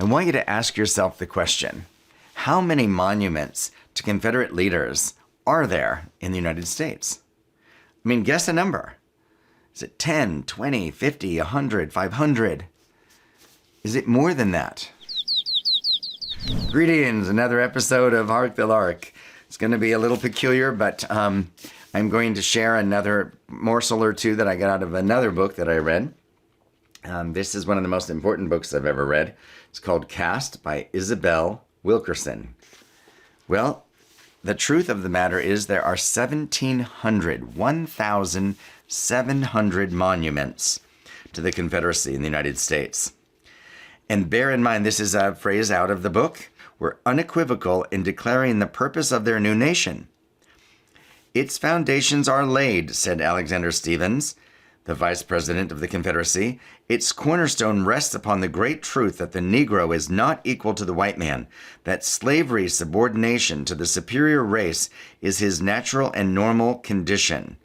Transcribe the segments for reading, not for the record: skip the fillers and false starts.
I want you to ask yourself the question, how many monuments to Confederate leaders are there in the United States? I mean, guess a number. Is it 10, 20, 50, 100, 500? Is it more than that? Greetings, another episode of Hark the Lark. It's going to be a little peculiar, but I'm going to share another morsel or two that I got out of another book that I read. This is one of the most important books I've ever read. It's called Caste by Isabel Wilkerson. Well, the truth of the matter is there are 1,700 monuments to the Confederacy in the United States. And bear in mind, this is a phrase out of the book. We're unequivocal in declaring the purpose of their new nation. Its foundations are laid, said Alexander Stephens, the vice president of the Confederacy. Its cornerstone rests upon the great truth that the Negro is not equal to the white man, that slavery's subordination to the superior race is his natural and normal condition.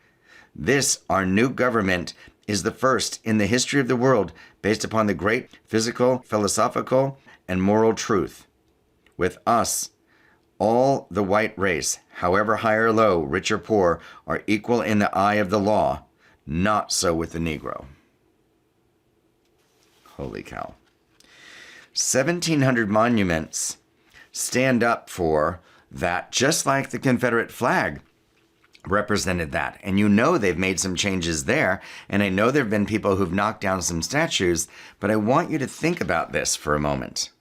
This, our new government, is the first in the history of the world based upon the great physical, philosophical, and moral truth. With us, all the white race, however high or low, rich or poor, are equal in the eye of the law. Not so with the Negro. Holy cow. 1,700 monuments stand up for that, just like the Confederate flag represented that. And you know they've made some changes there, and I know there have been people who've knocked down some statues, but I want you to think about this for a moment.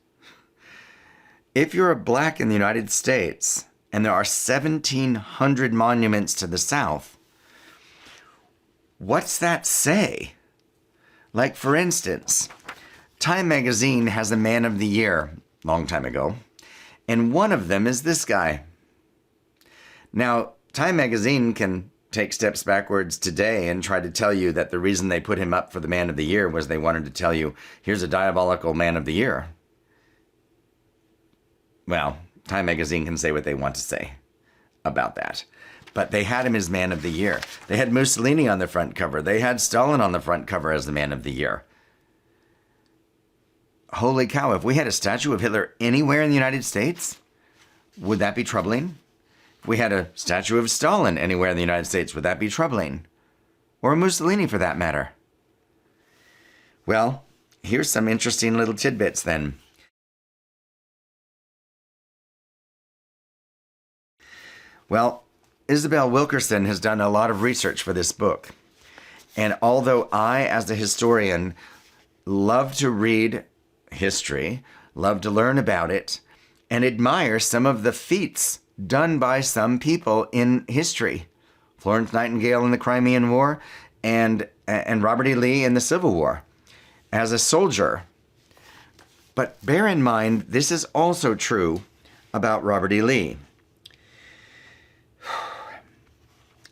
If you're a black in the United States, and there are 1,700 monuments to the South, what's that say? Like, for instance, Time magazine has a Man of the Year, long time ago, and one of them is this guy. Now, Time magazine can take steps backwards today and try to tell you that the reason they put him up for the Man of the Year was they wanted to tell you, here's a diabolical Man of the Year. Well, Time magazine can say what they want to say about that. But they had him as Man of the Year. They had Mussolini on the front cover. They had Stalin on the front cover as the Man of the Year. Holy cow, if we had a statue of Hitler anywhere in the United States, would that be troubling? If we had a statue of Stalin anywhere in the United States, would that be troubling? Or Mussolini, for that matter? Well, here's some interesting little tidbits then. Well, Isabel Wilkerson has done a lot of research for this book. And although I, as a historian, love to read history, love to learn about it, and admire some of the feats done by some people in history, Florence Nightingale in the Crimean War and Robert E. Lee in the Civil War as a soldier. But bear in mind, this is also true about Robert E. Lee.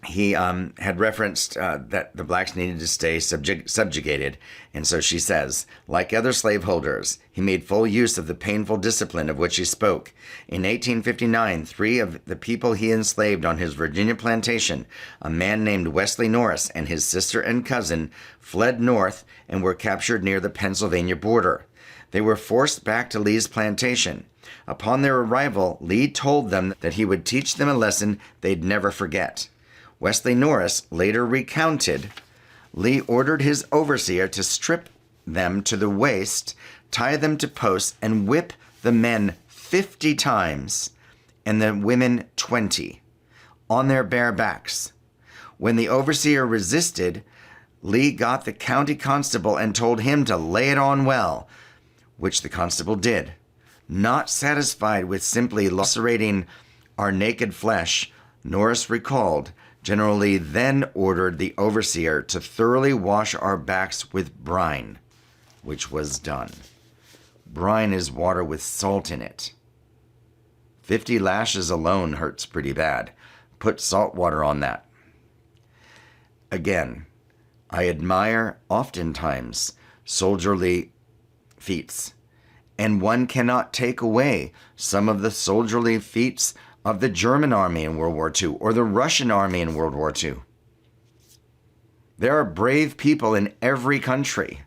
He had referenced that the blacks needed to stay subjugated, and so she says, like other slaveholders, he made full use of the painful discipline of which he spoke. In 1859, 3 of the people he enslaved on his Virginia plantation, a man named Wesley Norris and his sister and cousin, fled north and were captured near the Pennsylvania border. They were forced back to Lee's plantation. Upon their arrival, Lee told them that he would teach them a lesson they'd never forget. Wesley Norris later recounted, Lee ordered his overseer to strip them to the waist, tie them to posts, and whip the men 50 times and the women 20 on their bare backs. When the overseer resisted, Lee got the county constable and told him to lay it on well, which the constable did. Not satisfied with simply lacerating our naked flesh, Norris recalled, General Lee then ordered the overseer to thoroughly wash our backs with brine, which was done. Brine is water with salt in it. 50 lashes alone hurts pretty bad. Put salt water on that. Again, I admire oftentimes soldierly feats, and one cannot take away some of the soldierly feats of the German army in World War II or the Russian army in World War II. There are brave people in every country.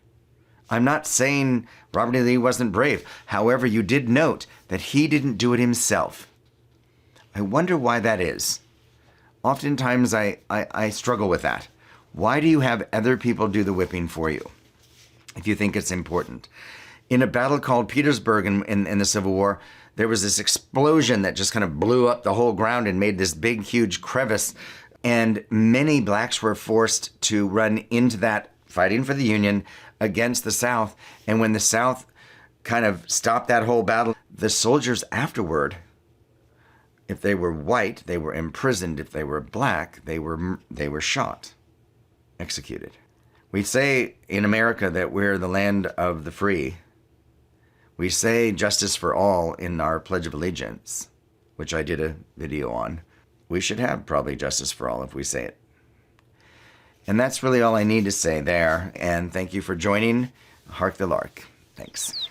I'm not saying Robert E. Lee wasn't brave. However, you did note that he didn't do it himself. I wonder why that is. Oftentimes I struggle with that. Why do you have other people do the whipping for you if you think it's important? In a battle called Petersburg in the Civil War, there was this explosion that just kind of blew up the whole ground and made this big, huge crevice. And many blacks were forced to run into that, fighting for the Union against the South. And when the South kind of stopped that whole battle, the soldiers afterward, if they were white, they were imprisoned. If they were black, they were shot, executed. We say in America that we're the land of the free. We say justice for all in our Pledge of Allegiance, which I did a video on. We should have probably justice for all if we say it. And that's really all I need to say there. And thank you for joining. Hark the Lark. Thanks.